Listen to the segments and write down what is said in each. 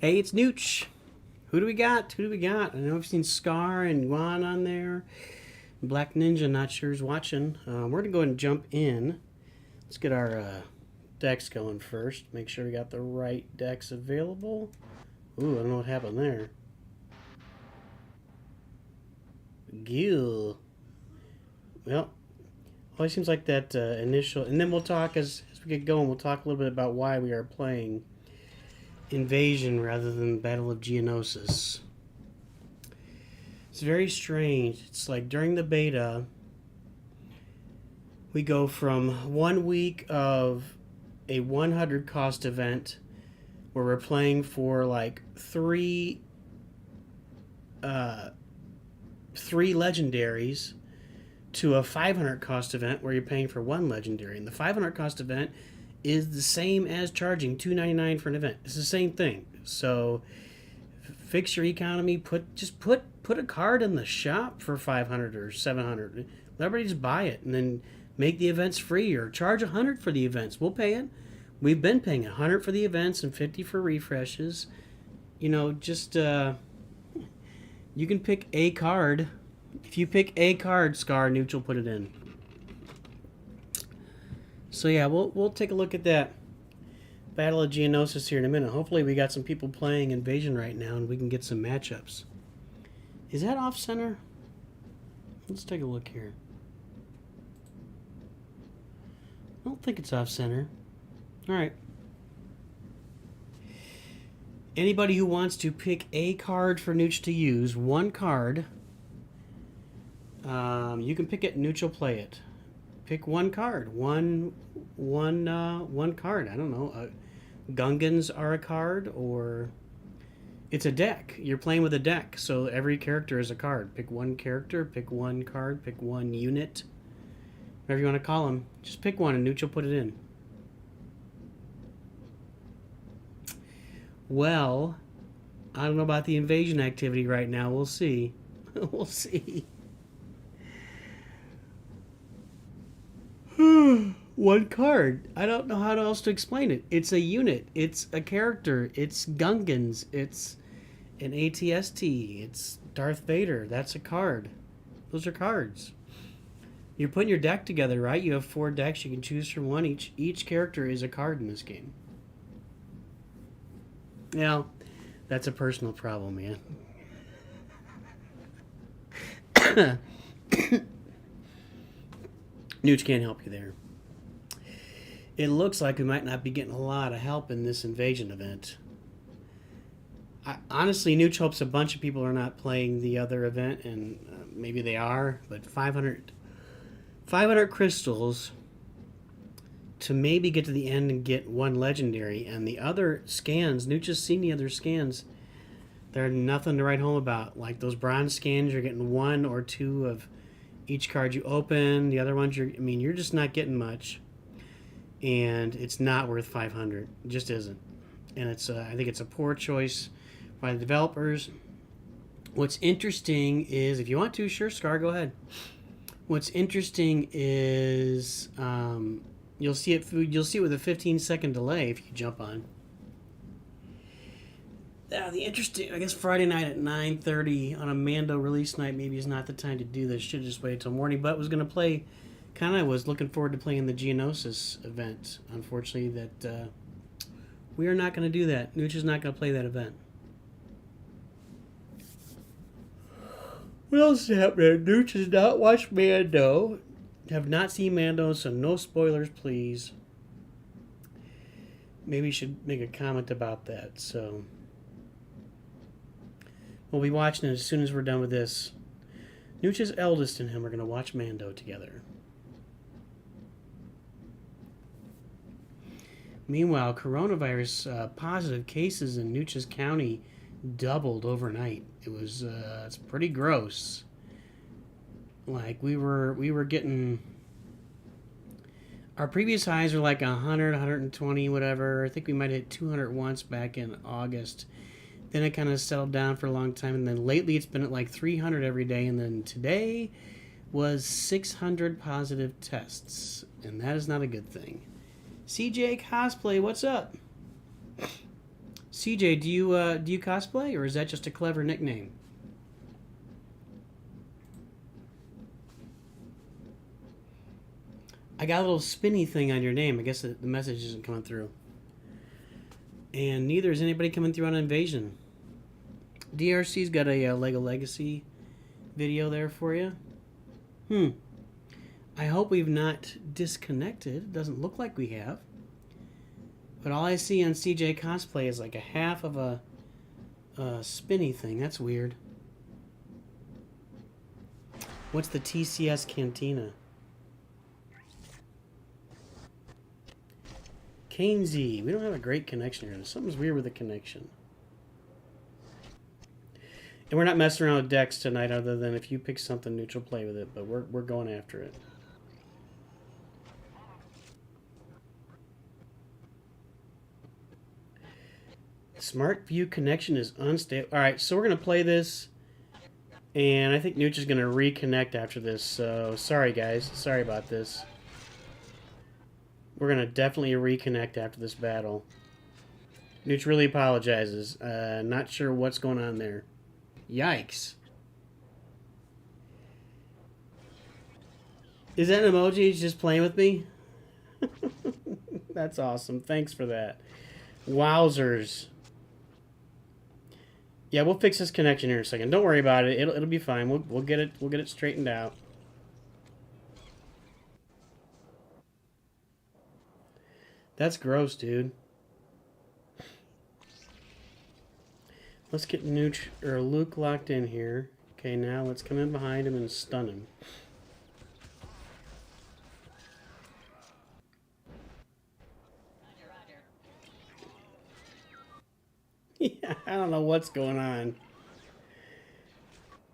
Hey, it's Nooch. Who do we got? Who do we got? I know I've seen Scar and Yuan on there. Black Ninja, not sure who's watching. We're going to go ahead and jump in. Let's get our decks going first. Make sure we got the right decks available. Ooh, I don't know what happened there. Gil. Well, always seems like that initial... And then we'll talk, as we get going, we'll talk a little bit about why we are playing Invasion rather than Battle of Geonosis. It's very strange. It's like during the beta, we go from 1 week of a 100 cost event where we're playing for like three legendaries to a 500 cost event where you're paying for one legendary. And the 500 cost event is the same as charging $2.99 for an event. It's the same thing. So fix your economy. Put a card in the shop for 500 or 700. Let everybody just buy it, and then make the events free or charge 100 for the events. We'll pay it. We've been paying 100 for the events and 50 for refreshes. You know, just you can pick a card. If you pick a card, Scar, NOOCH will put it in. So yeah, we'll take a look at that Battle of Geonosis here in a minute. Hopefully we got some people playing Invasion right now and we can get some matchups. Is that off center? Let's take a look here. I don't think it's off center. Alright. Anybody who wants to pick a card for NOOCH to use, one card, you can pick it, NOOCH will play it. Pick one card. One card. I don't know. Gungans are a card, or it's a deck. You're playing with a deck, so every character is a card. Pick one character, pick one card, pick one unit. Whatever you want to call them. Just pick one and NOOCH will put it in. Well, I don't know about the invasion activity right now. We'll see. We'll see. One card. I don't know how else to explain it. It's a unit. It's a character. It's Gungans. It's an ATST. It's Darth Vader. That's a card. Those are cards. You're putting your deck together, right? You have 4 decks. You can choose from one. Each character is a card in this game. Now, that's a personal problem, man. NOOCH can't help you there. It looks like we might not be getting a lot of help in this invasion event. Honestly, NOOCH hopes a bunch of people are not playing the other event, and maybe they are, but 500 crystals to maybe get to the end and get one legendary, and the other scans, NOOCH has seen the other scans, they're nothing to write home about. Like those bronze scans, you're getting 1 or 2 of each card you open. The other ones, you're just not getting much. And it's not worth 500. It just isn't. And I think it's a poor choice by the developers. What's interesting is, if you want to, sure, Scar, go ahead. What's interesting is you'll see it with a 15-second delay if you jump on. The interesting, I guess Friday night at 9:30 on a Mando release night maybe is not the time to do this. Should just wait until morning. But was going to play, was looking forward to playing the Geonosis event. Unfortunately, that we are not going to do that. NOOCH is not going to play that event. What else is happening? NOOCH has not watched Mando. Have not seen Mando, so no spoilers, please. Maybe you should make a comment about that. So we'll be watching it as soon as we're done with this. NOOCH's eldest and him are going to watch Mando together. Meanwhile, coronavirus positive cases in Nooch's county doubled overnight. It's pretty gross. Like we were getting, our previous highs were like 100, 120, whatever. I think we might hit 200 once back in August. Then it kind of settled down for a long time, and then lately it's been at like 300 every day, and then today was 600 positive tests, and that is not a good thing. CJ Cosplay, what's up? CJ, do you cosplay, or is that just a clever nickname? I got a little spinny thing on your name. I guess the message isn't coming through. And neither is anybody coming through on Invasion. DRC's got a Lego Legacy video there for you. I hope we've not disconnected. It doesn't look like we have. But all I see on CJ Cosplay is like a half of a spinny thing. That's weird. What's the TCS Cantina? Canesy. We don't have a great connection here. Something's weird with the connection. And we're not messing around with decks tonight, other than if you pick something neutral, play with it. But we're going after it. Smart View connection is unstable. All right, so we're gonna play this, and I think NOOCH is gonna reconnect after this. So sorry, guys. Sorry about this. We're gonna definitely reconnect after this battle. NOOCH really apologizes. Not sure what's going on there. Yikes. Is that an emoji? He's just playing with me? That's awesome. Thanks for that. Wowzers. Yeah, we'll fix this connection here in a second. Don't worry about it. It'll be fine. We'll get it straightened out. That's gross, dude. Let's get NOOCH or Luke locked in here. Okay, now let's come in behind him and stun him. Yeah, I don't know what's going on.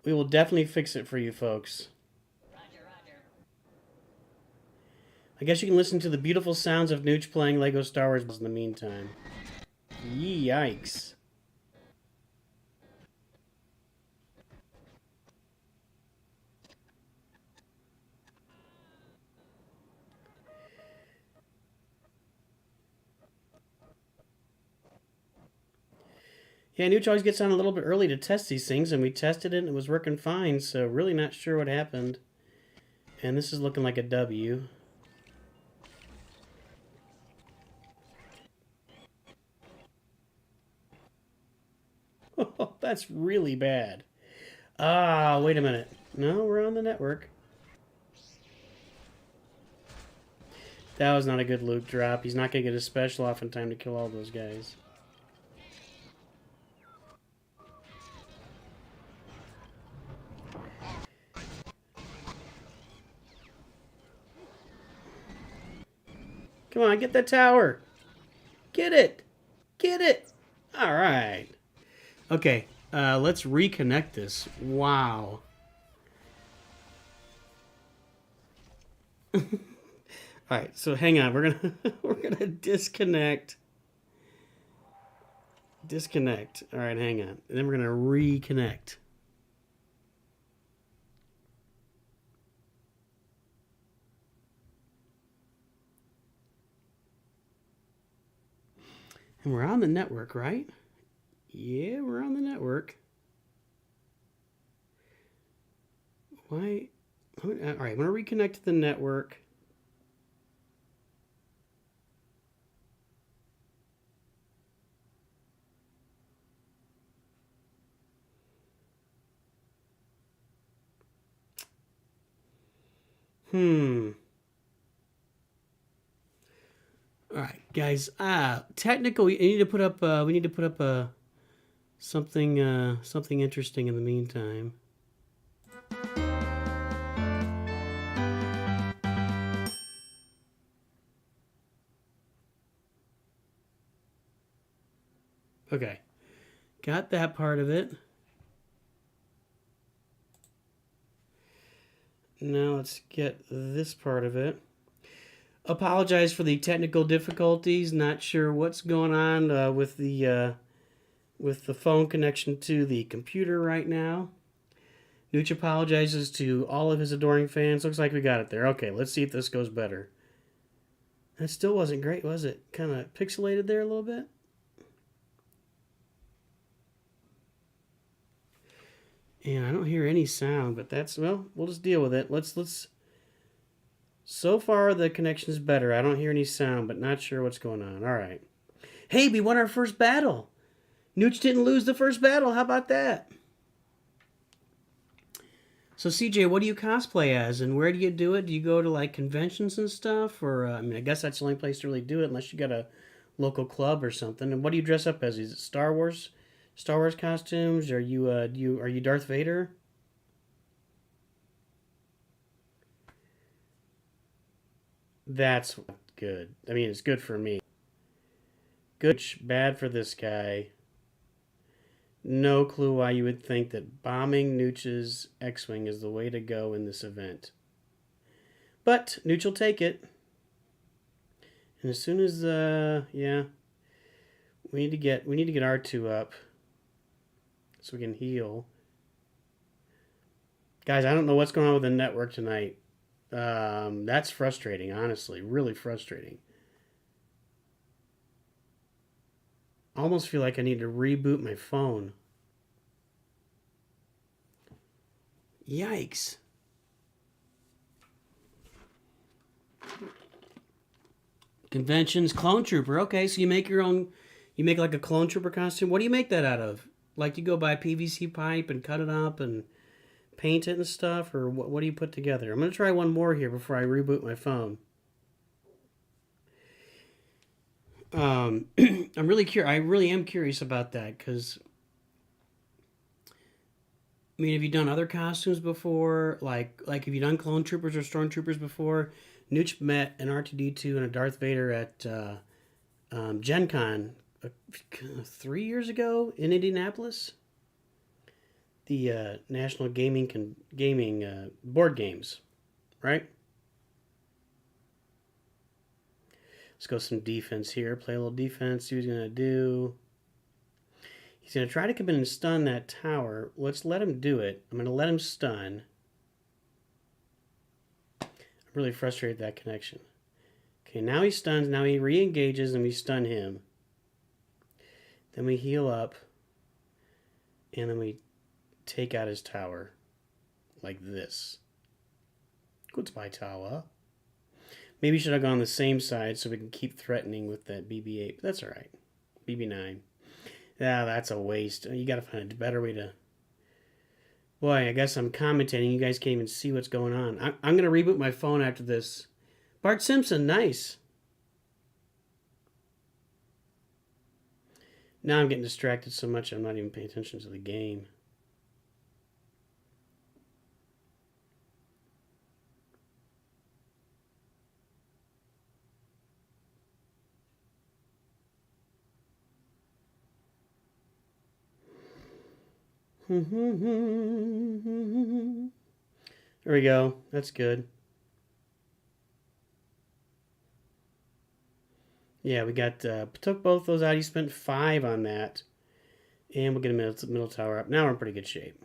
We will definitely fix it for you folks. I guess you can listen to the beautiful sounds of NOOCH playing Lego Star Wars in the meantime. Yikes. Yeah, NOOCH always gets on a little bit early to test these things, and we tested it and it was working fine, so really not sure what happened. And this is looking like a W. Oh, that's really bad. Ah, wait a minute. No, we're on the network. That was not a good Luke drop. He's not going to get a special off in time to kill all those guys. Come on, get that tower. Get it. Get it. All right. Okay, let's reconnect this. Wow. All right, so hang on. We're gonna disconnect. Disconnect. All right, hang on. And then we're gonna reconnect. And we're on the network, right? Yeah, we're on the network. Why? All right, I'm gonna reconnect to the network. All right, guys. Technical. We need to put up. We need to put up something interesting in the meantime. Okay, got that part of it. Now let's get this part of it. Apologize for the technical difficulties. Not sure what's going on with the phone connection to the computer right now. NOOCH apologizes to all of his adoring fans. Looks like we got it there. Okay, let's see if this goes better. That still wasn't great, was it? Kind of pixelated there a little bit. And I don't hear any sound, but that's, well, we'll just deal with it. Let's. So far, the connection is better. I don't hear any sound, but not sure what's going on. All right. Hey, we won our first battle. Nooch didn't lose the first battle. How about that? So, CJ, what do you cosplay as, and where do you do it? Do you go to like conventions and stuff, or I mean, I guess that's the only place to really do it, unless you got a local club or something. And what do you dress up as? Is it Star Wars? Star Wars costumes? Are you are you Darth Vader? That's good. I mean, it's good for me. Good, bad for this guy. No clue why you would think that bombing Nooch's X-Wing is the way to go in this event. But Nooch will take it. And as soon as yeah, we need to get R2 up so we can heal. Guys, I don't know what's going on with the network tonight. That's frustrating, honestly, really frustrating. I almost feel like I need to reboot my phone. Yikes. Conventions, clone trooper. Okay, so you make your own, you make like a clone trooper costume. What do you make that out of? Like you go buy PVC pipe and cut it up and paint it and stuff, or what do you put together? I'm going to try one more here before I reboot my phone. I'm really curious. I really am curious about that because, I mean, have you done other costumes before? Like have you done clone troopers or stormtroopers before? Nooch met an R2D2 and a Darth Vader at Gen Con 3 years ago in Indianapolis. The National Gaming board games, right? Let's go some defense here. Play a little defense. See what he's going to do. He's going to try to come in and stun that tower. Let's let him do it. I'm going to let him stun. I'm really frustrated with that connection. Okay, now he stuns. Now he re-engages and we stun him. Then we heal up. And then we take out his tower. Like this. Goodbye, tower. Maybe should have gone on the same side so we can keep threatening with that BB-8. But that's all right. BB-9. Yeah, that's a waste. You got to find a better way to... Boy, I guess I'm commentating. You guys can't even see what's going on. I'm going to reboot my phone after this. Bart Simpson, nice. Now I'm getting distracted so much I'm not even paying attention to the game. There we go. That's good. Yeah, we got took both those out. He spent 5 on that. And we'll get a middle tower up. Now we're in pretty good shape.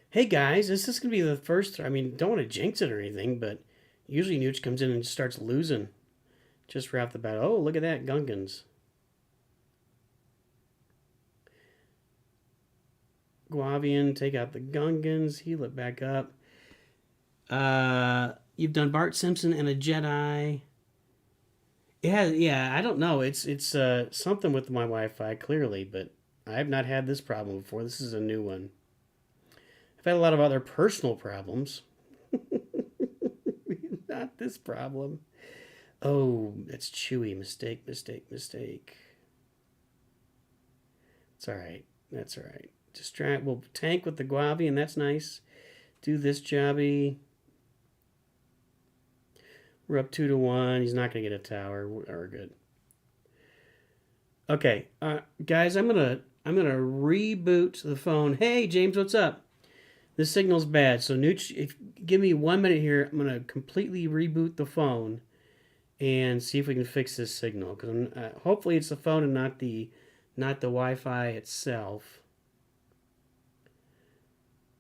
Hey guys, this is going to be the first... I mean, don't want to jinx it or anything, but usually Nooch comes in and starts losing. Just right off the bat. Oh, look at that, Gungans. Guavian, take out the Gungans, heal it back up. You've done Bart Simpson and a Jedi. It has, yeah, I don't know. It's something with my Wi-Fi, clearly, but I have not had this problem before. This is a new one. I've had a lot of other personal problems. Not this problem. Oh, that's Chewy. Mistake, mistake, mistake. It's all right. That's all right. We'll tank with the Guavi, and that's nice. Do this jobby. We're up 2-1. He's not going to get a tower. We're good. Okay, guys, I'm gonna reboot the phone. Hey, James, what's up? This signal's bad, so Nooch, give me 1 minute here. I'm gonna completely reboot the phone and see if we can fix this signal. Because hopefully it's the phone and not the Wi-Fi itself.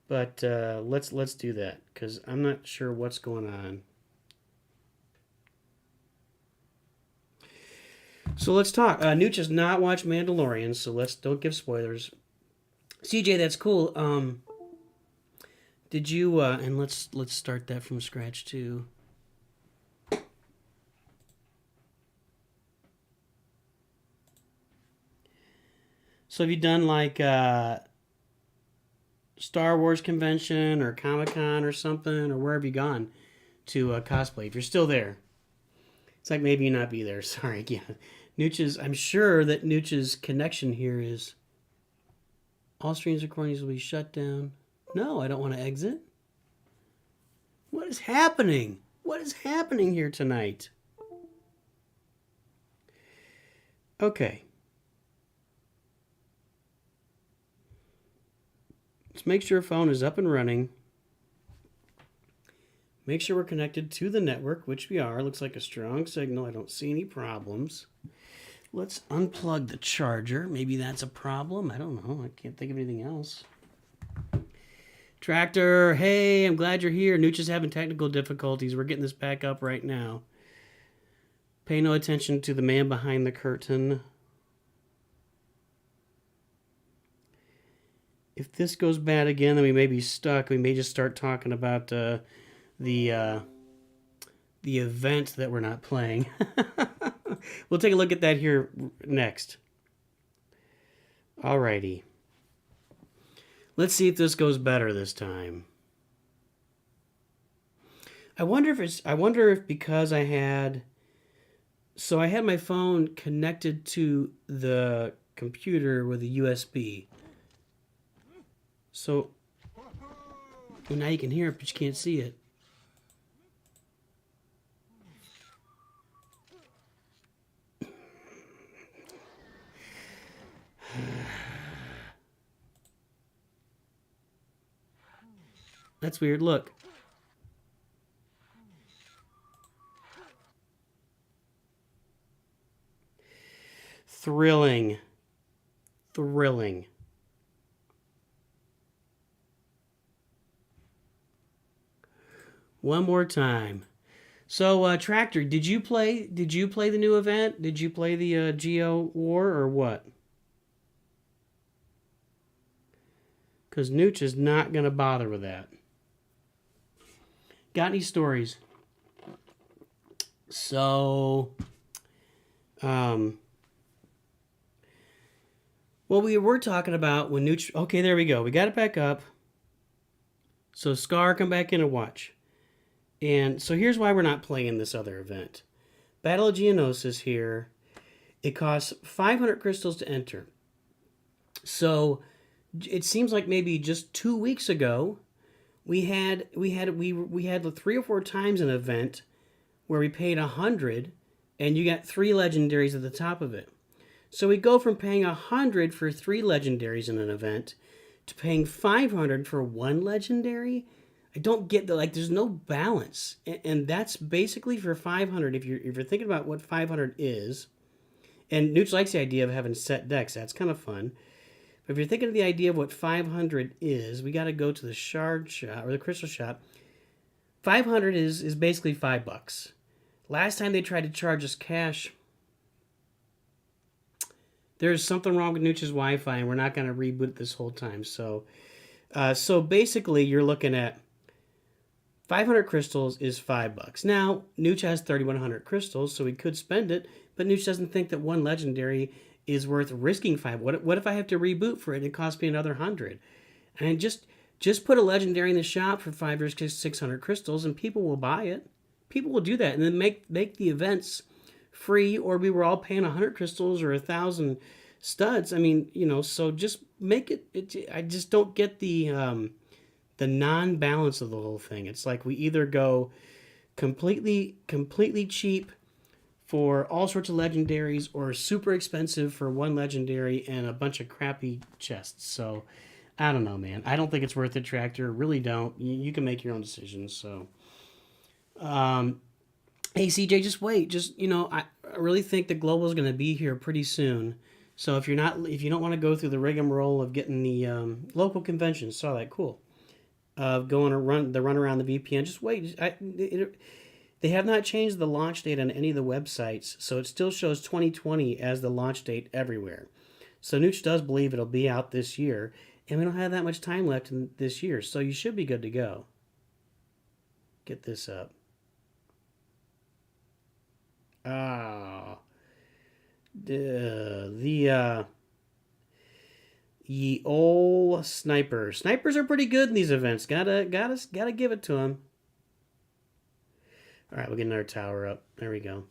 But let's do that because I'm not sure what's going on. So let's talk. Nooch has not watched Mandalorian, so don't give spoilers. CJ, that's cool. Did you and let's start that from scratch too. So have you done like Star Wars convention or Comic Con or something, or where have you gone to cosplay? If you're still there, it's like maybe you not be there. Sorry, yeah. Nooch's. I'm sure that Nooch's connection here is all streams and recordings will be shut down. No, I don't want to exit. What is happening? What is happening here tonight? Okay. Let's make sure phone is up and running. Make sure we're connected to the network, which we are. Looks like a strong signal. I don't see any problems. Let's unplug the charger. Maybe that's a problem. I don't know. I can't think of anything else. Tractor, hey, I'm glad you're here. Nooch is having technical difficulties. We're getting this back up right now. Pay no attention to the man behind the curtain. If this goes bad again, then we may be stuck. We may just start talking about the event that we're not playing. We'll take a look at that here next. Alrighty. Let's see if this goes better this time. I wonder if because I had my phone connected to the computer with a USB. So well, now you can hear it, but you can't see it. That's weird. Look. Thrilling. Thrilling. One more time. So, Tractor, did you play the new event? Did you play the Geo War or what? Because Nooch is not going to bother with that. Got any stories? So, well, we were talking about when Nooch... Okay, there we go. We got it back up. So, Scar, come back in and watch. And so here's why we're not playing this other event. Battle of Geonosis here. It costs 500 crystals to enter. So it seems like maybe just 2 weeks ago, we had 3 or 4 times an event where we paid 100 and you got 3 legendaries at the top of it. So we go from paying 100 for 3 legendaries in an event to paying 500 for 1 legendary. I don't get the, like, there's no balance. And that's basically for 500. If you're thinking about what 500 is, and Nooch likes the idea of having set decks. That's kind of fun. But if you're thinking of the idea of what 500 is, we got to go to the shard shop or the crystal shop. 500 is basically $5. Last time they tried to charge us cash, there's something wrong with Nooch's Wi-Fi, and we're not going to reboot it this whole time. So basically, you're looking at 500 crystals is $5. Now, Nooch has 3,100 crystals, so we could spend it, but Nooch doesn't think that 1 legendary is worth risking 5. What if I have to reboot for it and it costs me another 100? And just put a legendary in the shop for 500 or 600 crystals, and people will buy it. People will do that, and then make the events free, or we were all paying 100 crystals or 1,000 studs. I mean, so just make it. I just don't get the non-balance of the whole thing. It's like we either go completely cheap for all sorts of legendaries or super expensive for 1 legendary and a bunch of crappy chests. So I don't know, man. I don't think it's worth it, Tractor. Really don't. You can make your own decisions. So hey, CJ, just wait. I really think the global is going to be here pretty soon. So if you don't want to go through the rigmarole of getting the local convention, saw that, cool. Going to run around the VPN. Just wait. They have not changed the launch date on any of the websites, so it still shows 2020 as the launch date everywhere. So Nooch does believe it'll be out this year, And we don't have that much time left in this year, so you should be good to go. Get this up. Ah. Ye old sniper. Snipers are pretty good in these events. Gotta give it to them. All right, we'll get another tower up. There we go.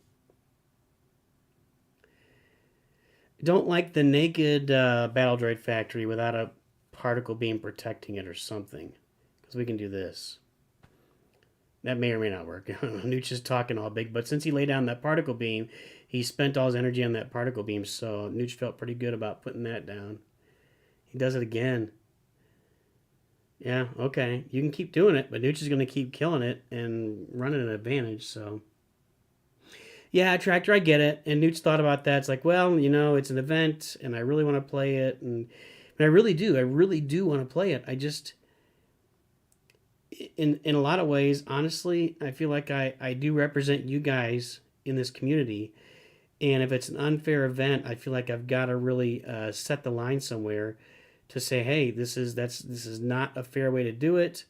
Don't like the naked battle droid factory without a particle beam protecting it or something. Because we can do this. That may or may not work. Nooch is talking all big, but since he laid down that particle beam, he spent all his energy on that particle beam, so Nooch felt pretty good about putting that down. He does it again. Yeah, okay. You can keep doing it, but Nooch is going to keep killing it and running an advantage, so... Yeah, Tractor, I get it. And Nooch thought about that. It's like, well, you know, it's an event, and I really want to play it, and I really do. I really do want to play it. I just... In a lot of ways, honestly, I feel like I do represent you guys in this community. And if it's an unfair event, I feel like I've got to really set the line somewhere to say, hey, this is not a fair way to do it.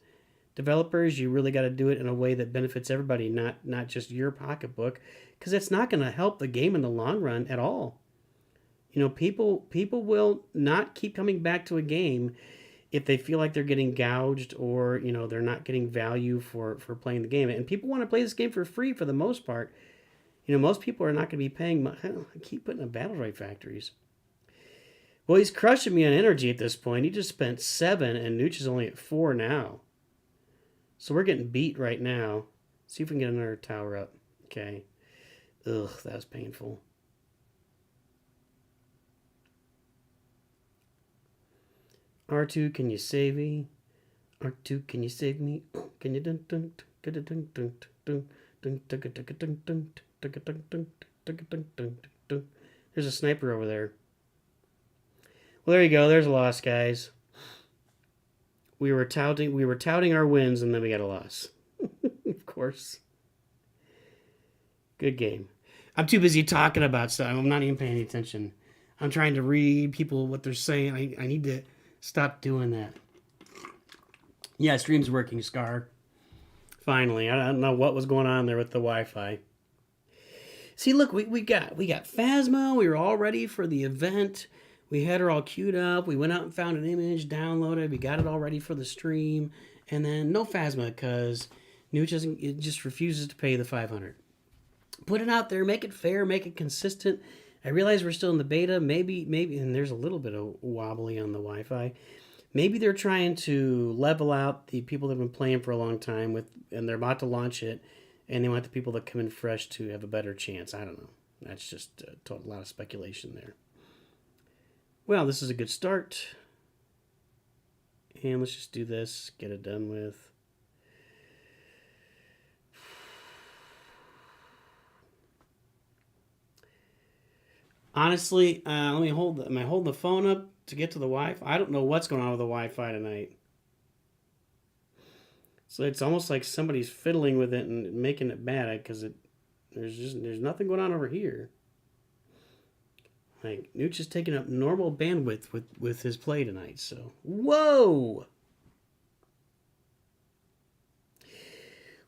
Developers, you really got to do it in a way that benefits everybody, not just your pocketbook, because it's not going to help the game in the long run at all. You know, people will not keep coming back to a game if they feel like they're getting gouged or, you know, they're not getting value for playing the game. And people want to play this game for free for the most part. You know, most people are not going to be paying money. I keep putting up battle droid factories. Well, he's crushing me on energy at this point. He just spent 7, and Nooch is only at 4 now. So we're getting beat right now. See if we can get another tower up. Okay. Ugh, that was painful. R2, can you save me? R2, can you save me? Can you dun dun dun dun dun dun dun dun dun dun dun dun. There's a sniper over there. Well, there you go. There's a loss, guys. We were touting our wins, and then we got a loss. Of course. Good game. I'm too busy talking about stuff. I'm not even paying any attention. I'm trying to read people what they're saying. I need to stop doing that. Yeah, stream's working, Scar. Finally. I don't know what was going on there with the Wi-Fi. See, look, we got Phasma. We were all ready for the event. We had her all queued up. We went out and found an image, downloaded. We got it all ready for the stream. And then no Phasma because Nooch just refuses to pay the $500. Put it out there. Make it fair. Make it consistent. I realize we're still in the beta. Maybe, and there's a little bit of wobbly on the Wi-Fi. Maybe they're trying to level out the people that have been playing for a long time and they're about to launch it, and they want the people that come in fresh to have a better chance. I don't know. That's just a lot of speculation there. Well, this is a good start. And let's just do this. Get it done with. Honestly, let me hold. Am I holding the phone up to get to the Wi-Fi? I don't know what's going on with the Wi-Fi tonight. So it's almost like somebody's fiddling with it and making it bad because there's nothing going on over here. Like Nooch is taking up normal bandwidth with his play tonight. So whoa.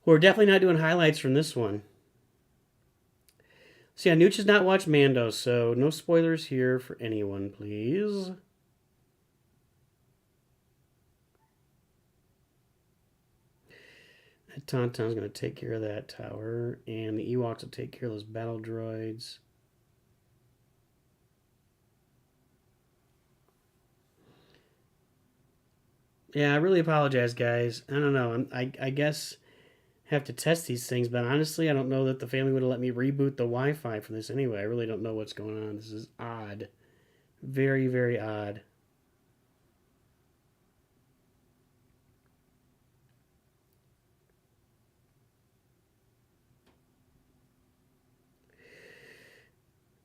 We're definitely not doing highlights from this one. So yeah, Nooch has not watched Mando, so no spoilers here for anyone, please. That Tauntaun's going to take care of that tower, and the Ewoks will take care of those battle droids. Yeah, I really apologize, guys. I don't know. I guess have to test these things, but honestly, I don't know that the family would have let me reboot the Wi-Fi for this anyway. I really don't know what's going on. This is odd. Very, very odd.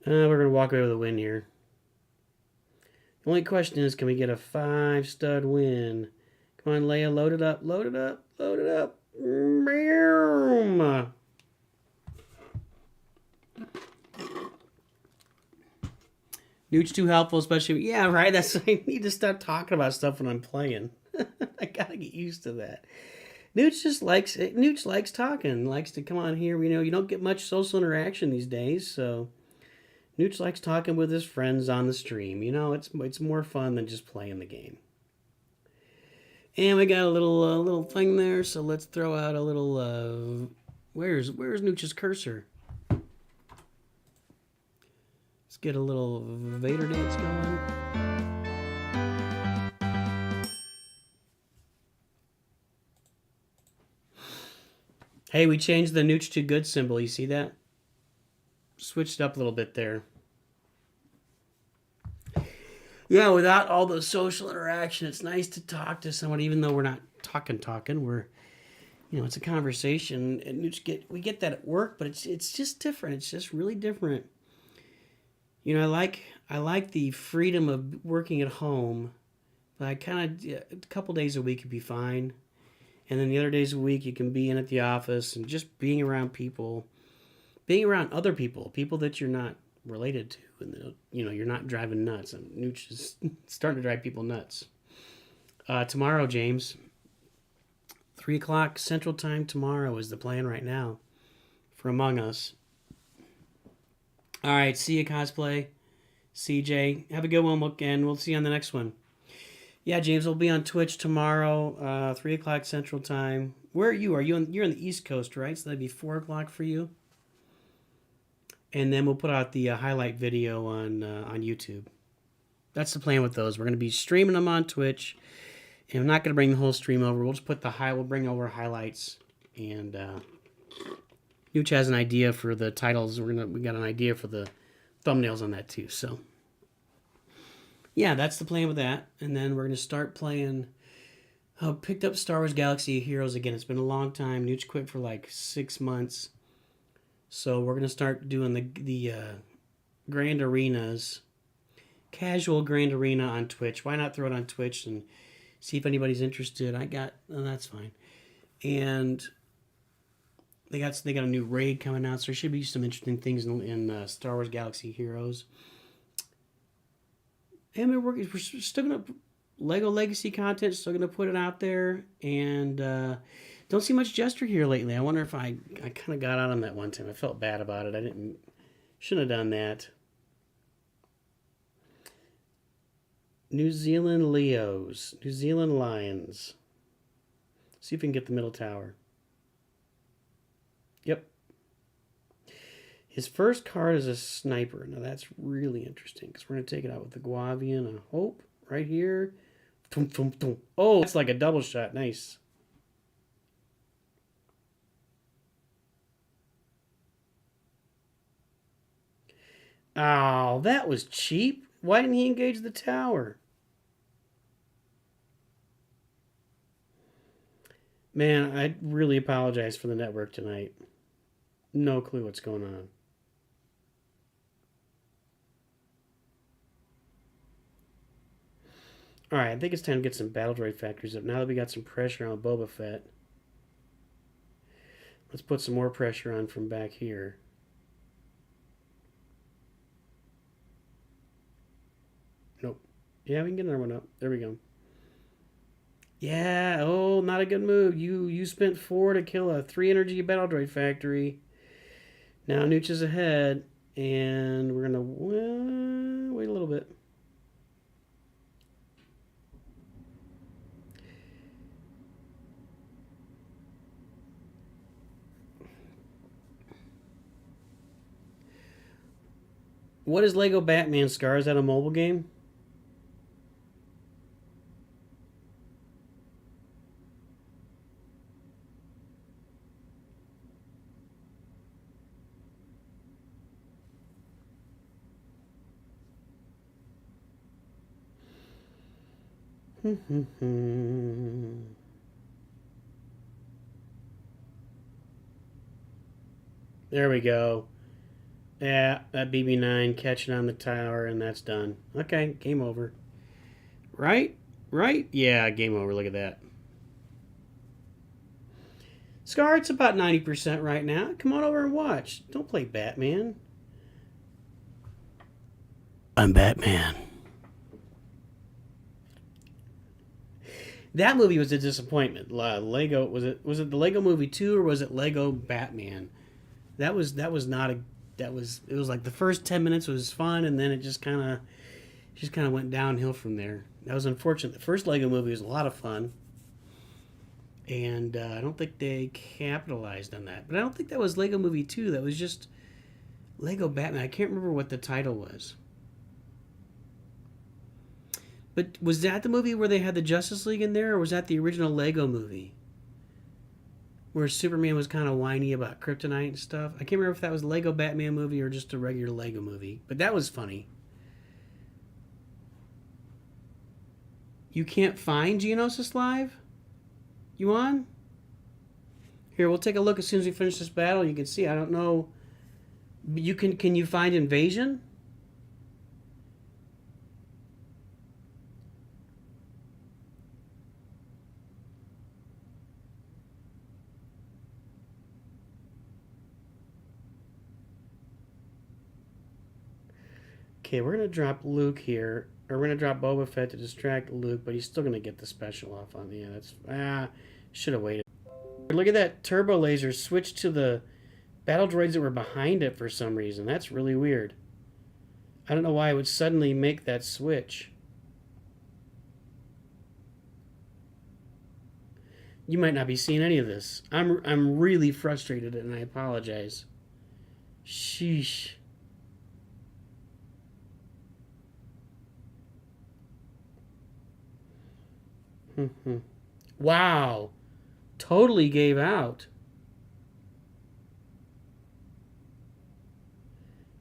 We're going to walk away with a win here. The only question is, can we get a 5-stud win? Come on, Leia, load it up, load it up, load it up. Boom. Nooch too helpful, especially. Yeah, right. That's I need to start talking about stuff when I'm playing. I gotta get used to that. Nooch just likes it. Nooch likes talking. Likes to come on here. You know, you don't get much social interaction these days, so Nooch likes talking with his friends on the stream. You know, it's more fun than just playing the game. And we got a little thing there, so let's throw out a little. Where's Nooch's cursor? Let's get a little Vader dance going. Hey, we changed the Nooch to good symbol. You see that? Switched up a little bit there. Yeah, without all the social interaction, it's nice to talk to someone, even though we're not talking. We're, it's a conversation, and we get that at work, but it's just different. It's just really different. I like the freedom of working at home, but I kind of a couple days a week would be fine, and then the other days a week you can be in at the office and just being around people, being around other people that you're not related to, and you're not driving nuts. And Nooch is starting to drive people nuts. Tomorrow, James, 3:00 Central Time tomorrow is the plan right now for Among Us. All right, see you, cosplay. CJ, have a good one, and we'll see you on the next one. Yeah, James, we'll be on Twitch tomorrow, 3:00 Central Time. Where are you? You're on the East Coast, right? So that'd be 4:00 for you. And then we'll put out the highlight video on YouTube. That's the plan with those. We're going to be streaming them on Twitch, and I'm not going to bring the whole stream over. We'll just we'll bring over highlights, and Nooch has an idea for the titles. We got an idea for the thumbnails on that too. So yeah, that's the plan with that. And then we're going to start playing. I picked up Star Wars Galaxy of Heroes again. It's been a long time. Nooch quit for like 6 months. So we're going to start doing the Grand Arenas, casual Grand Arena on Twitch. Why not throw it on Twitch and see if anybody's interested? That's fine. And they got a new raid coming out, so there should be some interesting things in Star Wars Galaxy Heroes. And we're still going to Lego Legacy content, still going to put it out there, and don't see much Jester here lately. I wonder if I kind of got out on that one time. I felt bad about it. Shouldn't have done that. New Zealand Leos. New Zealand Lions. See if we can get the middle tower. Yep. His first card is a sniper. Now that's really interesting because we're going to take it out with the Guavian and Hope right here. Oh, it's like a double shot. Nice. Oh, that was cheap. Why didn't he engage the tower? Man, I really apologize for the network tonight. No clue what's going on. Alright, I think it's time to get some battle droid factories up. Now that we got some pressure on Boba Fett, let's put some more pressure on from back here. Nope. Yeah, we can get another one up. There we go. Yeah, oh, not a good move. You spent 4 to kill a 3 energy battle droid factory. Now Nooch is ahead, and we're gonna wait a little bit. What is Lego Batman Scar? Is that a mobile game? There we go. Yeah, that BB-9 catching on the tower, and that's done. Okay, game over. Right? Right? Yeah, game over. Look at that. Scar, it's about 90% right now. Come on over and watch. Don't play Batman. I'm Batman. That movie was a disappointment. Lego was it the Lego Movie 2 or was it Lego Batman? That was not a it was like the first 10 minutes was fun and then it just kind of went downhill from there. That was unfortunate. The first Lego movie was a lot of fun. And I don't think they capitalized on that. But I don't think that was Lego Movie 2. That was just Lego Batman. I can't remember what the title was. But was that the movie where they had the Justice League in there, or was that the original Lego movie? Where Superman was kind of whiny about kryptonite and stuff. I can't remember if that was a Lego Batman movie or just a regular Lego movie. But that was funny. You can't find Geonosis Live? You on? Here, we'll take a look as soon as we finish this battle. You can see, I don't know. Can you find Invasion? Okay, we're going to drop Luke here. Or we're going to drop Boba Fett to distract Luke, but he's still going to get the special off on the end. Should have waited. Look at that turbo laser switch to the battle droids that were behind it for some reason. That's really weird. I don't know why it would suddenly make that switch. You might not be seeing any of this. I'm really frustrated and I apologize. Sheesh. Wow. Totally gave out.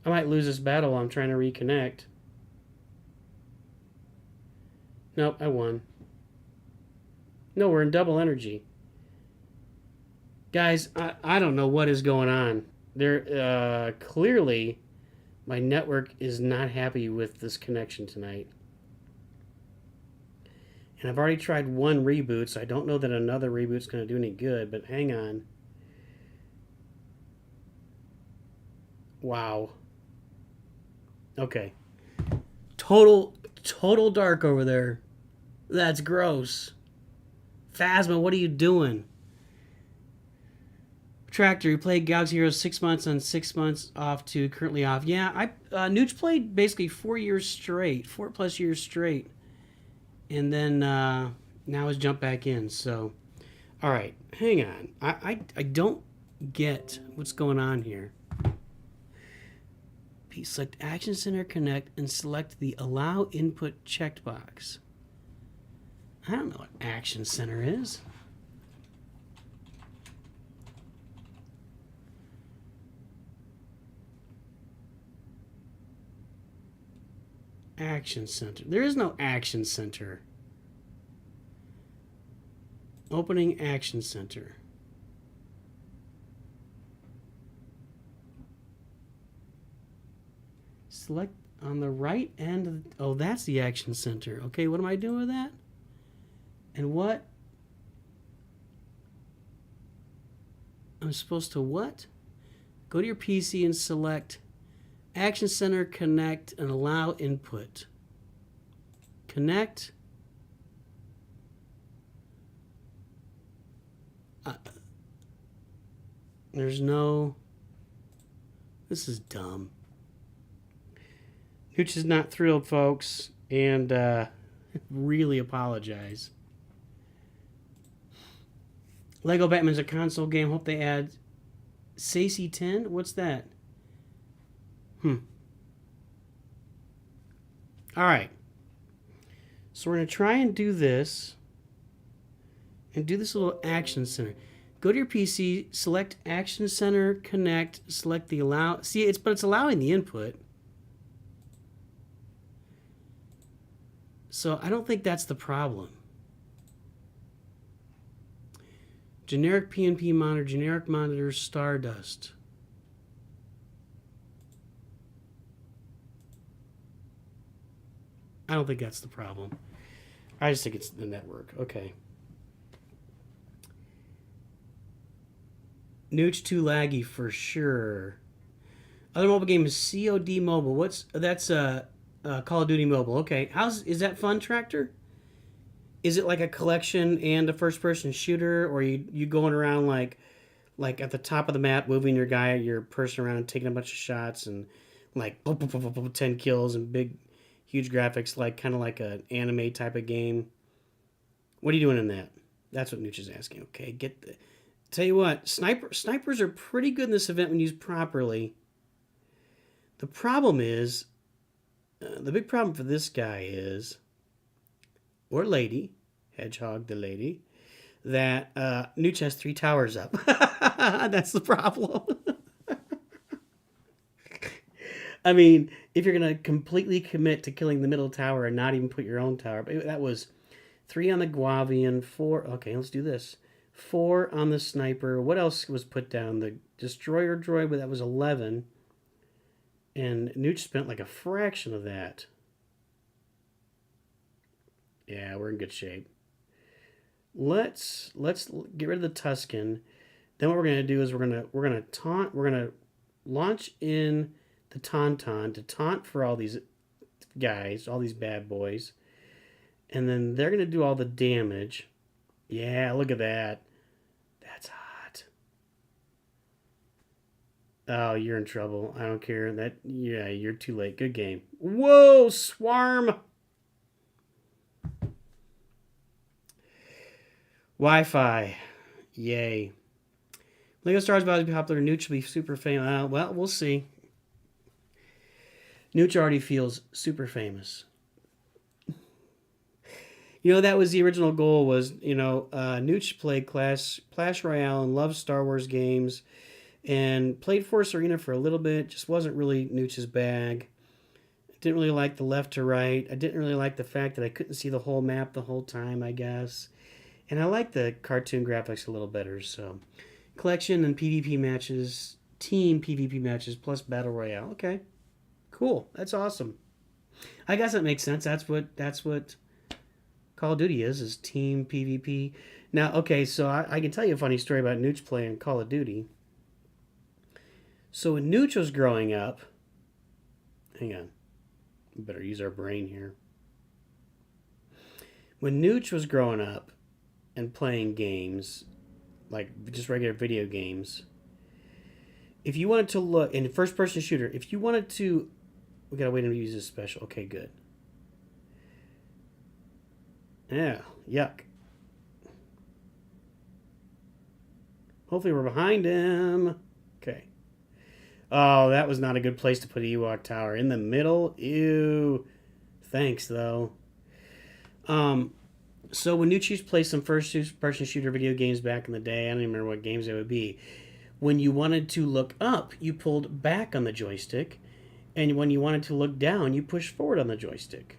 I might lose this battle while I'm trying to reconnect. Nope, I won. No, we're in double energy. Guys, I don't know what is going on. There, clearly, my network is not happy with this connection tonight. And I've already tried one reboot, so I don't know that another reboot's going to do any good, but hang on. Wow. Okay. Total dark over there. That's gross. Phasma, what are you doing? Tractor, you played Galaxy Heroes 6 months on 6 months off to currently off. Yeah, NOOCH played basically 4 years straight, 4+ years straight. And then now has jumped back in. So, all right, hang on. I don't get what's going on here. Select Action Center Connect and select the Allow Input checkbox. I don't know what Action Center is. Action Center. There is no Action Center. Opening Action Center. Select on the right end of the, oh, that's the Action Center. Okay, what am I doing with that? And what? I'm supposed to what? Go to your PC and select Action Center, Connect, and Allow Input. Connect. There's no... This is dumb. NOOCH is not thrilled, folks, and really apologize. Lego Batman's a console game. Hope they add Sacy 10. What's that? All right. So we're going to try and do this. And do this little Action Center. Go to your PC, select Action Center, Connect, select the Allow. See, but it's allowing the input. So I don't think that's the problem. Generic PNP monitor, generic monitor, Stardust. I don't think that's the problem. I just think it's the network. Okay. NOOCH too laggy for sure. Other mobile game is COD Mobile. That's Call of Duty Mobile. Okay, is that fun, Tractor? Is it like a collection and a first person shooter, or you going around like at the top of the map, moving your person around, taking a bunch of shots, and like boom, boom, boom, boom, boom, 10 kills and big, huge graphics, like kind of like an anime type of game? What are you doing in that? That's what Nooch is asking. Okay, tell you what, snipers are pretty good in this event when used properly. The problem is, the big problem for this guy is, or lady, hedgehog the lady, that Nooch has 3 towers up. That's the problem. I mean, if you're going to completely commit to killing the middle tower and not even put your own tower, that was 3 on the Guavian, 4. Okay, let's do this. 4 on the sniper. What else was put down? The destroyer droid, but that was 11. And Nooch spent like a fraction of that. Yeah, we're in good shape. Let's get rid of the Tuscan. Then what we're gonna do is we're gonna launch in the Tauntaun to taunt for all these guys, all these bad boys, and then they're gonna do all the damage. Yeah, look at that. That's hot. Oh, you're in trouble. I don't care. Yeah, you're too late. Good game. Whoa, swarm. Wi-Fi. Yay. Lego Star Wars about to be popular. Nooch will be super famous. Well, we'll see. Nooch already feels super famous. You know, that was the original goal was, Nooch played Clash Royale and loved Star Wars games and played Force Arena for a little bit. Just wasn't really Nooch's bag. Didn't really like the left to right. I didn't really like the fact that I couldn't see the whole map the whole time, I guess. And I like the cartoon graphics a little better, so... Collection and PvP matches, team PvP matches, plus Battle Royale. Okay, cool. That's awesome. I guess that makes sense. That's what Call of Duty is team PvP. Now, okay, so I can tell you a funny story about Nooch playing Call of Duty. So when Nooch was growing up... Hang on. We better use our brain here. When Nooch was growing up and playing games... like just regular video games, if you wanted to look in first person shooter, if you wanted to, we gotta wait until we use this special. Okay, good. Yeah, yuck. Hopefully we're behind him. Okay. Oh, that was not a good place to put an Ewok tower. In the middle? Ew. Thanks, though. So when Nooch used to play some first-person shooter video games back in the day, I don't even remember what games they would be. When you wanted to look up, you pulled back on the joystick, and when you wanted to look down, you pushed forward on the joystick.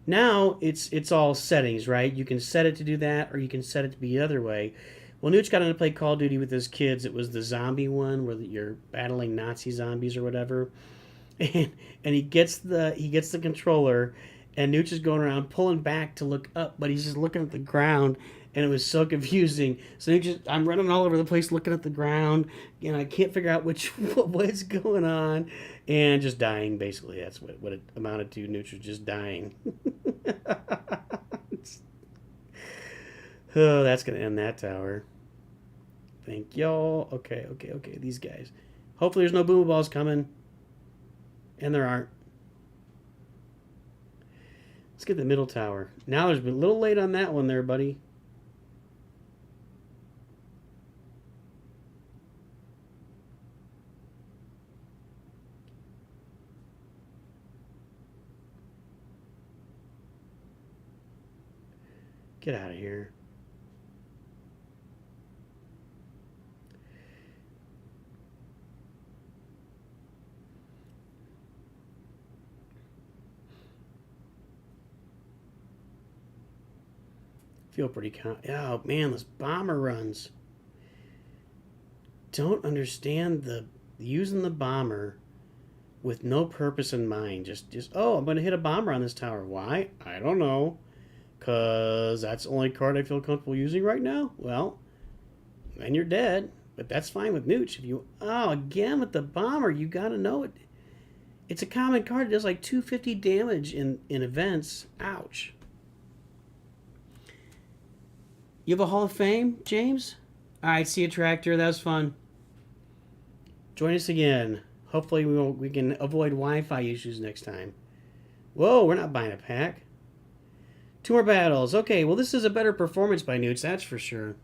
Now it's all settings, right? You can set it to do that, or you can set it to be the other way. Well, Nooch got into play Call of Duty with his kids. It was the zombie one where you're battling Nazi zombies or whatever, and he gets the controller. And Nooch is going around pulling back to look up, but he's just looking at the ground, and it was so confusing. So I'm running all over the place looking at the ground, and I can't figure out what's going on, and just dying, basically. That's what it amounted to. Nooch was just dying. Oh, that's going to end that tower. Thank y'all. Okay. These guys. Hopefully there's no boomer balls coming. And there aren't. Let's get the middle tower. Now there's been a little late on that one there, buddy. Get out of here. Feel pretty oh man, those bomber runs. Don't understand the using the bomber with no purpose in mind. Just oh, I'm gonna hit a bomber on this tower. Why? I don't know. Cause that's the only card I feel comfortable using right now. Well, then you're dead. But that's fine with Nooch. If you again with the bomber, you gotta know it. It's a common card. It does like 250 damage in events. Ouch. You have a Hall of Fame, James? All right, see you, Tractor. That was fun. Join us again. Hopefully we can avoid Wi-Fi issues next time. Whoa, we're not buying a pack. 2 more battles. Okay, well, this is a better performance by NOOCH, that's for sure.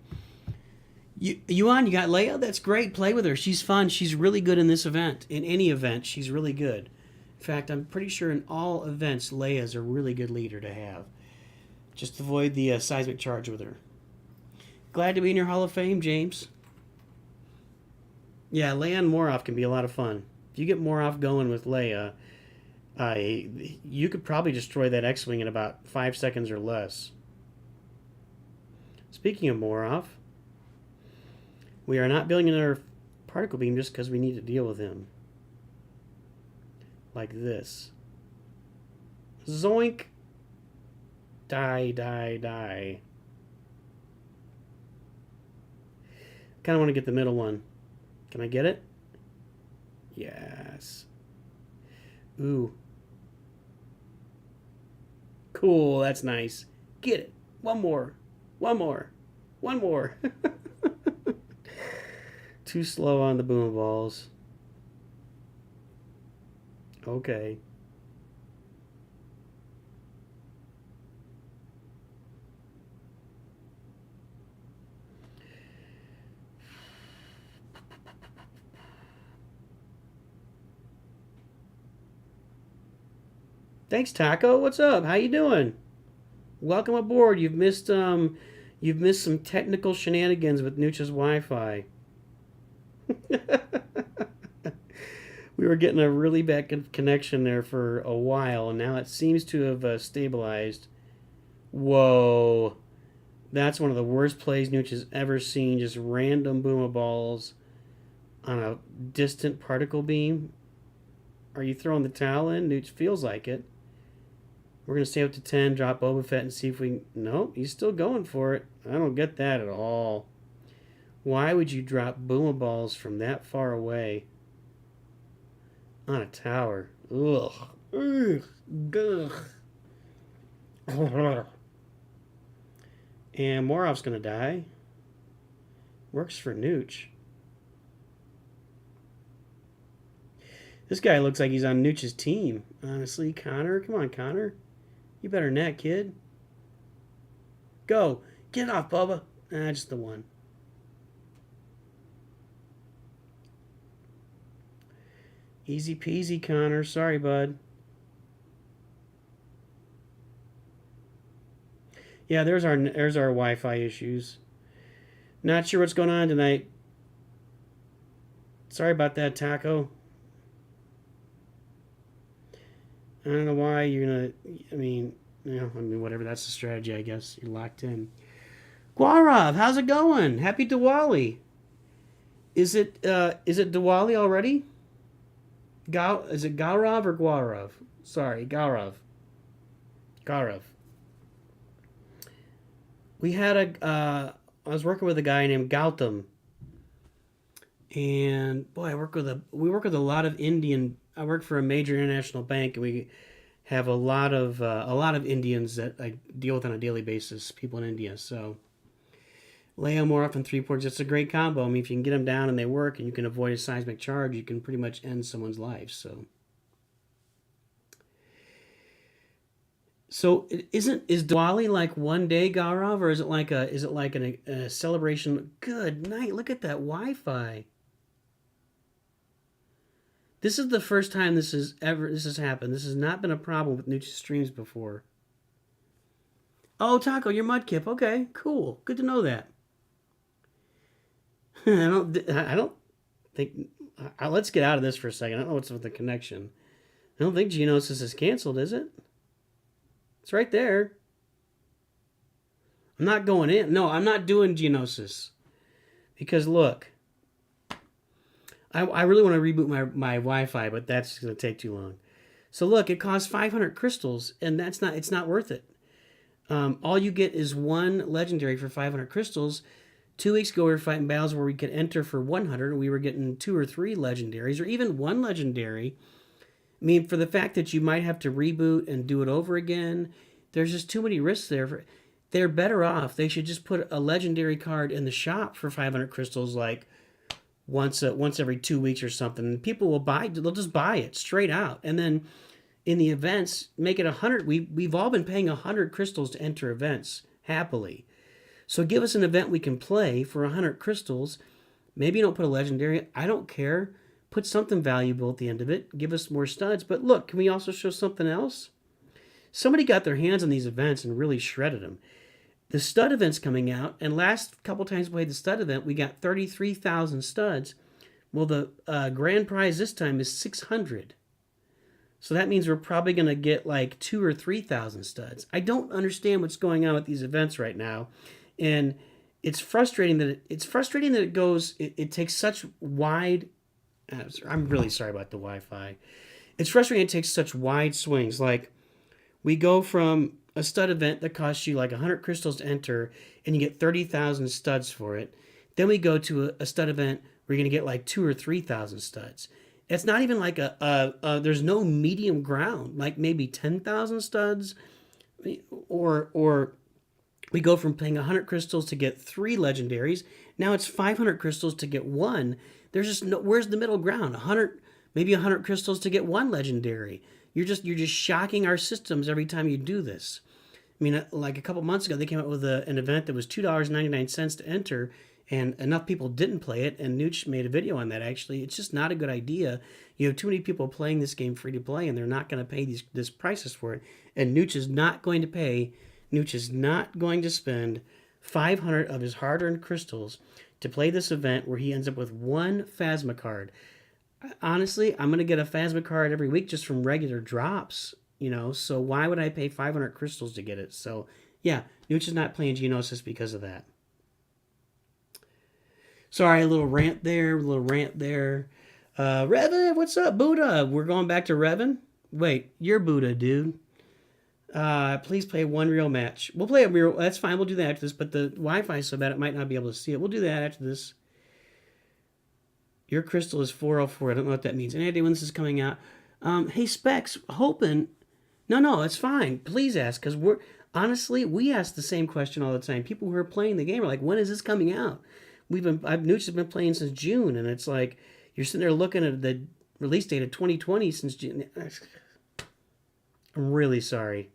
Yuan, you got Leia? That's great. Play with her. She's fun. She's really good in this event. In any event, she's really good. In fact, I'm pretty sure in all events, Leia's a really good leader to have. Just avoid the seismic charge with her. Glad to be in your Hall of Fame, James. Yeah, Leia and Moroff can be a lot of fun. If you get Moroff going with Leia, you could probably destroy that X-Wing in about 5 seconds or less. Speaking of Moroff, we are not building another particle beam just because we need to deal with him. Like this. Zoink! Die, die, die. Kind of want to get the middle one. Can I get it? Yes. Ooh. Cool, that's nice. Get it. One more. One more. One more. Too slow on the boom balls. Okay. Thanks, Taco. What's up? How you doing? Welcome aboard. You've missed some technical shenanigans with NOOCH's Wi-Fi. We were getting a really bad connection there for a while, and now it seems to have stabilized. Whoa. That's one of the worst plays NOOCH has ever seen. Just random boomaballs on a distant particle beam. Are you throwing the towel in? NOOCH feels like it. We're going to stay up to 10, drop Boba Fett, and see if we... Nope, he's still going for it. I don't get that at all. Why would you drop boomaballs from that far away on a tower? Ugh. Ugh. Ugh. And Moroff's going to die. Works for NOOCH. This guy looks like he's on NOOCH's team. Honestly, Connor. Come on, Connor. You better than that, kid. Go. Get off, Bubba. Just the one. Easy peasy, Connor. Sorry, bud. Yeah, there's our Wi-Fi issues. Not sure what's going on tonight. Sorry about that, Taco. I don't know why you're gonna. I mean, whatever. That's the strategy, I guess. You're locked in. Guarav, how's it going? Happy Diwali. Is it Diwali already? Is it Gaurav or Guarav? Sorry, Gaurav. Gaurav. We had I was working with a guy named Gautam, and boy, we work with a lot of Indian. I work for a major international bank, and we have a lot of Indians that I deal with on a daily basis. People in India, so Leia more often 3 ports. It's a great combo. I mean, if you can get them down and they work, and you can avoid a seismic charge, you can pretty much end someone's life. So is Diwali like one day, Gaurav, or is it like a celebration? Good night. Look at that Wi-Fi. This is the first time this has happened. This has not been a problem with NOOCH streams before. Oh, Taco, you're Mudkip. Okay, cool. Good to know that. I don't think. Let's get out of this for a second. I don't know what's with the connection. I don't think Geonosis is canceled, is it? It's right there. I'm not going in. No, I'm not doing Geonosis. Because look, I really want to reboot my Wi-Fi, but that's going to take too long. So look, it costs 500 crystals, and it's not worth it. All you get is 1 legendary for 500 crystals. 2 weeks ago, we were fighting battles where we could enter for 100, and we were getting 2 or 3 legendaries, or even 1 legendary. mean, for the fact that you might have to reboot and do it over again, there's just too many risks there. They're better off. They should just put a legendary card in the shop for 500 crystals, like once every 2 weeks or something. And people will buy. They'll just buy it straight out, and then in the events, make it 100. We've all been paying 100 crystals to enter events happily. So give us an event we can play for 100 crystals. Maybe you don't put a legendary. I don't care. Put something valuable at the end of it. Give us more studs. But look, can we also show something else? Somebody got their hands on these events and really shredded them. The stud event's coming out, and last couple times we played the stud event, we got 33,000 studs. Well, the grand prize this time is 600. So that means we're probably going to get like 2,000 or 3,000 studs. I don't understand what's going on with these events right now, and it's frustrating that it takes such wide. I'm really sorry about the Wi-Fi. It's frustrating it takes such wide swings. Like we go from a stud event that costs you like 100 crystals to enter, and you get 30,000 studs for it. Then we go to a stud event where you're going to get like 2,000 or 3,000 studs. It's not even like there's no medium ground, like maybe 10,000 studs, or we go from paying 100 crystals to get 3 legendaries. Now it's 500 crystals to get 1. There's just no, where's the middle ground? 100, maybe 100 crystals to get 1 legendary. You're just shocking our systems every time you do this. I mean, like a couple months ago, they came out with an event that was $2.99 to enter, and enough people didn't play it, and NOOCH made a video on that, actually. It's just not a good idea. You have too many people playing this game free to play, and they're not going to pay this prices for it. And NOOCH is not going to pay. NOOCH is not going to spend 500 of his hard-earned crystals to play this event where he ends up with 1 Phasma card. Honestly, I'm going to get a Phasma card every week just from regular drops, so why would I pay 500 crystals to get it? So, yeah, NOOCH is not playing Geonosis because of that. Sorry, a little rant there, Revan, what's up, Buddha? We're going back to Revan? Wait, you're Buddha, dude. Please play one real match. We'll play a real, that's fine, we'll do that after this, but the Wi-Fi is so bad it might not be able to see it. We'll do that after this. Your crystal is 404. I don't know what that means. Any idea when this is coming out? Hey, Specs, hoping. No, it's fine. Please ask, because we ask the same question all the time. People who are playing the game are like, when is this coming out? NOOCH has been playing since June, and it's like, you're sitting there looking at the release date of 2020 since June. I'm really sorry.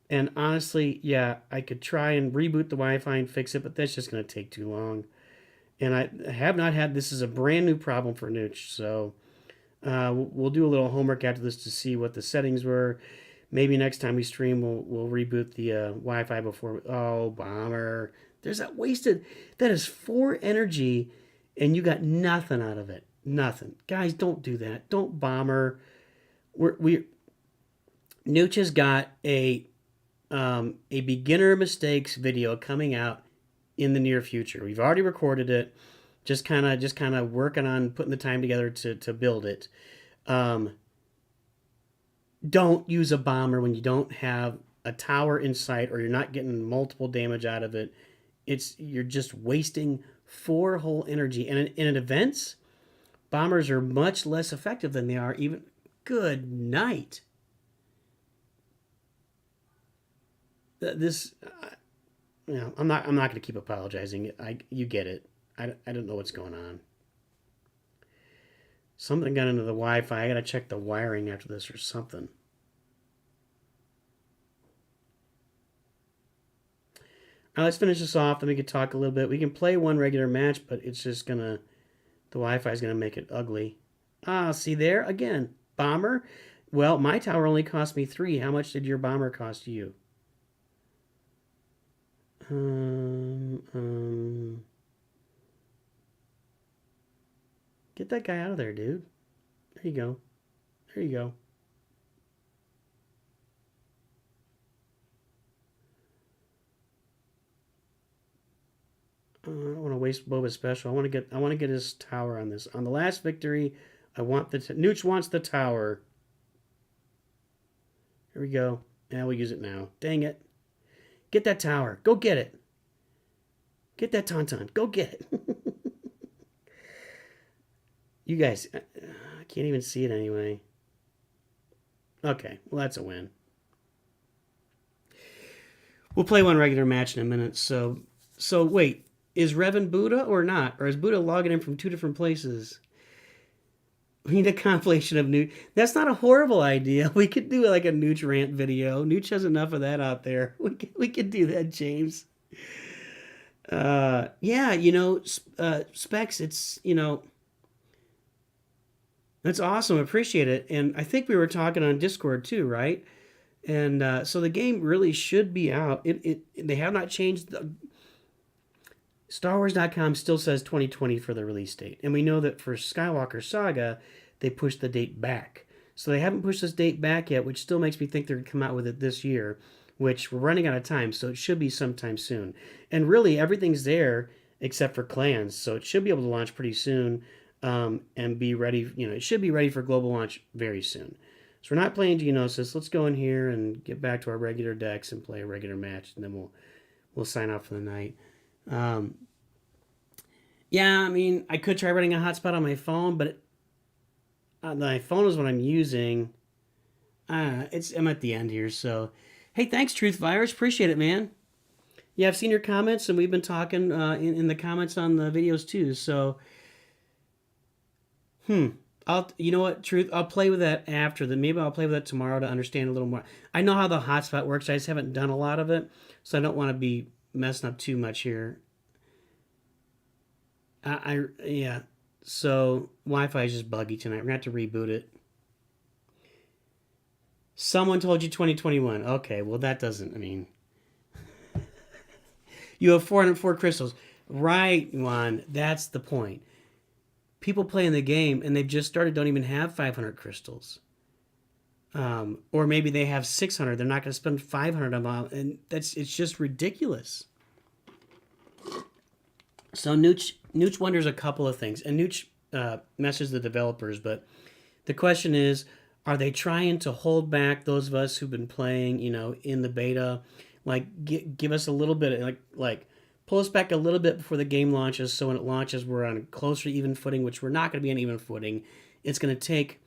And honestly, yeah, I could try and reboot the Wi-Fi and fix it, but that's just going to take too long. And I have not had, this is a brand new problem for NOOCH, so we'll do a little homework after this to see what the settings were. Maybe next time we stream, we'll reboot the Wi-Fi before. Oh, bomber. There's that wasted, that is 4 energy, and you got nothing out of it. Nothing. Guys, don't do that. Don't bomber. NOOCH has got a beginner mistakes video coming out in the near future. We've already recorded it. Just kind of working on putting the time together to build it. Don't use a bomber when you don't have a tower in sight or you're not getting multiple damage out of it. You're just wasting 4 whole energy. And in events, bombers are much less effective than they are even. Good night. This, I'm not going to keep apologizing. You get it. I don't know what's going on. Something got into the Wi-Fi. I got to check the wiring after this or something. All right, let's finish this off. Then we can talk a little bit. We can play one regular match, but it's just going to, the Wi-Fi is going to make it ugly. See there? Again, bomber. Well, my tower only cost me 3. How much did your bomber cost you? Get that guy out of there, dude. There you go. There you go. I don't want to waste Boba's special. I want to get his tower on this. On the last victory, I want the NOOCH wants the tower. Here we go. Yeah, we'll use it now. Dang it. Get that tower. Go get it. Get that Tauntaun. Go get it. You guys, I can't even see it anyway. Okay, well, that's a win. We'll play one regular match in a minute. So wait, is Revan Buddha or not? Or is Buddha logging in from two different places? We need a compilation of Nooch. That's not a horrible idea. We could do like a Nooch rant video. Nooch has enough of that out there. We could do that, James. Yeah, Specs. It's that's awesome. Appreciate it. And I think we were talking on Discord too, right? And so the game really should be out. They have not changed. StarWars.com still says 2020 for the release date, and we know that for Skywalker Saga, they pushed the date back. So they haven't pushed this date back yet, which still makes me think they're going to come out with it this year. Which we're running out of time, so it should be sometime soon. And really, everything's there except for clans, so it should be able to launch pretty soon and be ready. It should be ready for global launch very soon. So we're not playing Geonosis. Let's go in here and get back to our regular decks and play a regular match, and then we'll sign off for the night. Um, yeah, I mean, I could try running a hotspot on my phone, but my phone is what I'm using. I'm at the end here, so hey, thanks, Truth Virus. Appreciate it, man. Yeah, I've seen your comments, and we've been talking in the comments on the videos too. So, you know what, Truth? I'll play with that after. Maybe I'll play with that tomorrow to understand a little more. I know how the hotspot works. I just haven't done a lot of it, so I don't want to be messing up too much here. Yeah. So Wi-Fi is just buggy tonight. We're gonna have to reboot it. Someone told you 2021. Okay, well that doesn't. I mean, you have 404 crystals, right, Juan? That's the point. People playing the game and they've just started don't even have 500 crystals. Or maybe they have 600. They're not going to spend 500 on them, and it's just ridiculous. So Nooch wonders a couple of things, and Nooch messages the developers, but the question is, are they trying to hold back those of us who've been playing, in the beta, like give us a little bit, like pull us back a little bit before the game launches, so when it launches, we're on a closer even footing, which we're not going to be on even footing. It's going to take,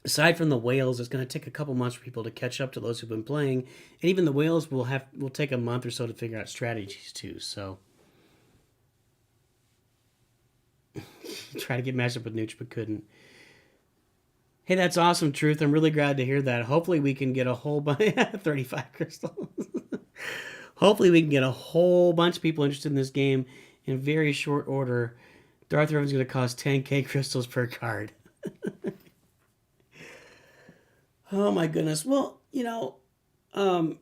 aside from the whales, it's going to take a couple months for people to catch up to those who've been playing, and even the whales will take a month or so to figure out strategies too. So. Try to get matched up with Nooch, but couldn't. Hey, that's awesome, Truth. I'm really glad to hear that. Hopefully, we can get a whole bunch 35 crystals. Hopefully, we can get a whole bunch of people interested in this game in very short order. Darth Revan's going to cost 10k crystals per card. Oh my goodness. Well, the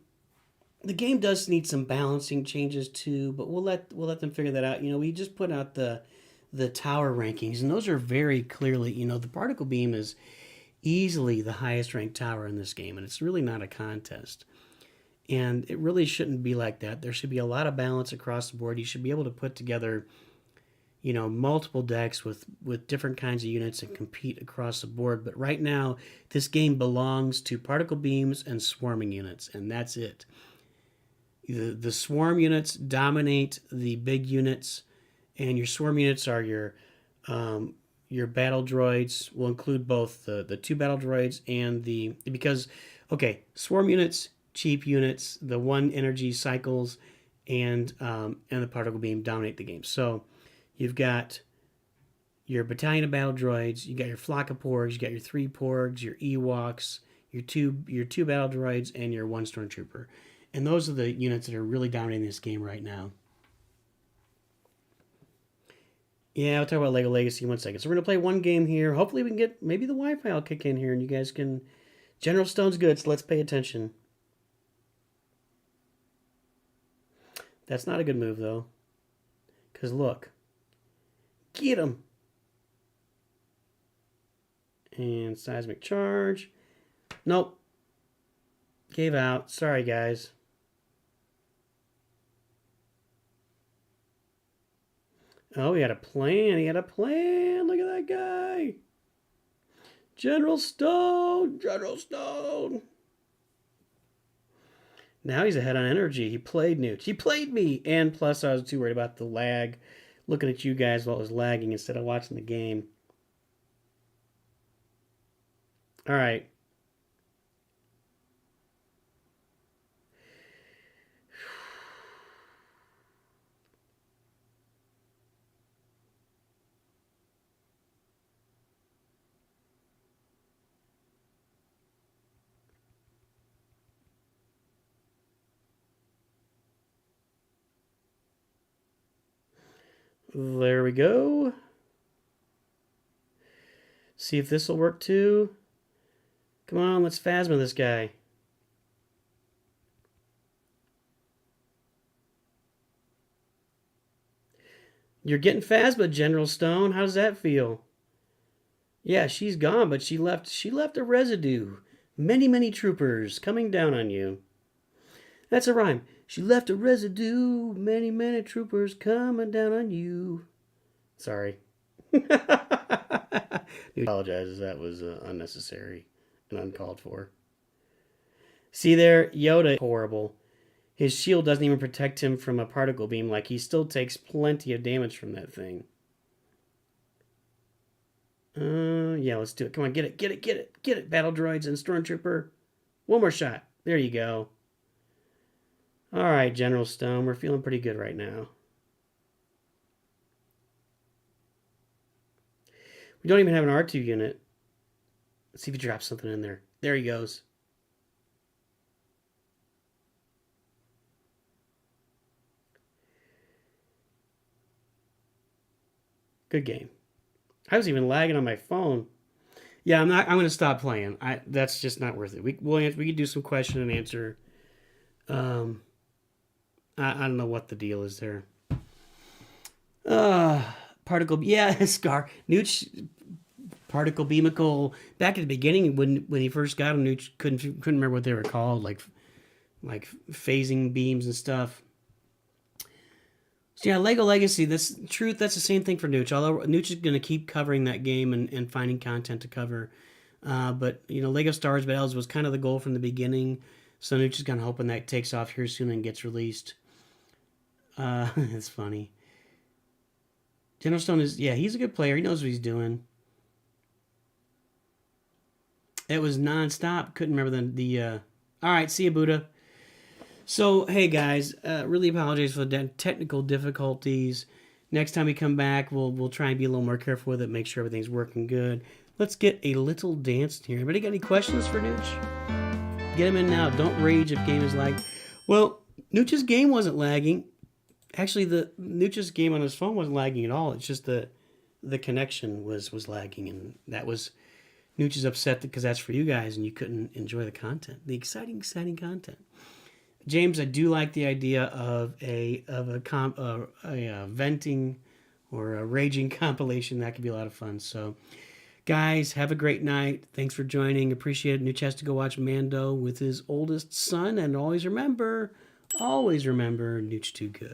game does need some balancing changes too, but we'll let them figure that out. We just put out the tower rankings, and those are very clearly, the particle beam is easily the highest ranked tower in this game, and it's really not a contest. And it really shouldn't be like that. There should be a lot of balance across the board. You should be able to put together, multiple decks with different kinds of units and compete across the board. But right now, this game belongs to particle beams and swarming units, and that's it. The swarm units dominate the big units, and your swarm units are your battle droids. Will include both the two battle droids and because swarm units, cheap units, the one energy cycles, and the particle beam dominate the game. So you've got your battalion of battle droids, you got your flock of porgs, you got your 3 porgs, your Ewoks, your two battle droids, and your 1 stormtrooper. And those are the units that are really dominating this game right now. Yeah, I'll talk about Lego Legacy in 1 second. So we're going to play one game here. Hopefully we can get, maybe the Wi-Fi will kick in here and you guys can... General Stone's good, so let's pay attention. That's not a good move, though. Because look. Get him! And seismic charge. Nope. Gave out. Sorry, guys. Oh, he had a plan. He had a plan. Look at that guy. General Stone. General Stone. Now he's ahead on energy. He played Nooch. He played me. And plus, I was too worried about the lag. Looking at you guys while it was lagging instead of watching the game. All right. There we go. See if this will work too. Come on, let's Phasma this guy. You're getting Phasma, General Stone. How does that feel? Yeah, she's gone, but she left a residue. Many, many troopers coming down on you. That's a rhyme. She left a residue. Many, many troopers coming down on you. Sorry. I apologize. That was unnecessary and uncalled for. See there, Yoda, horrible. His shield doesn't even protect him from a particle beam. Like, he still takes plenty of damage from that thing. Yeah, let's do it. Come on, get it, get it, get it. Get it, battle droids and stormtrooper. One more shot. There you go. All right, General Stone. We're feeling pretty good right now. We don't even have an R2 unit. Let's see if he drops something in there. There he goes. Good game. I was even lagging on my phone. Yeah, I'm going to stop playing. That's just not worth it. We could do some question and answer. I don't know what the deal is there. Particle. Yeah, Scar. NOOCH. Particle beamical. Back at the beginning, when he first got them, NOOCH couldn't remember what they were called, like phasing beams and stuff. So yeah, Lego Legacy, that's the same thing for NOOCH. Although NOOCH is going to keep covering that game and finding content to cover. But, Lego Star Wars Battles was kind of the goal from the beginning. So NOOCH is kind of hoping that takes off here soon and gets released. It's funny. General Stone he's a good player. He knows what he's doing. It was nonstop. Couldn't remember the all right, see you, Buddha. So, hey guys, really apologize for the technical difficulties. Next time we come back, we'll try and be a little more careful with it, make sure everything's working good. Let's get a little dance here. Anybody got any questions for NOOCH? Get them in now. Don't rage if game is lagged. Well, NOOCH's game wasn't lagging. Actually, the NOOCH's game on his phone wasn't lagging at all. It's just the connection was lagging, and that was NOOCH is upset because that's for you guys, and you couldn't enjoy the content, the exciting content. James, I do like the idea of a venting or a raging compilation. That could be a lot of fun. So, guys, have a great night. Thanks for joining. Appreciate it. NOOCH has to go watch Mando with his oldest son. And always remember, NOOCH too good.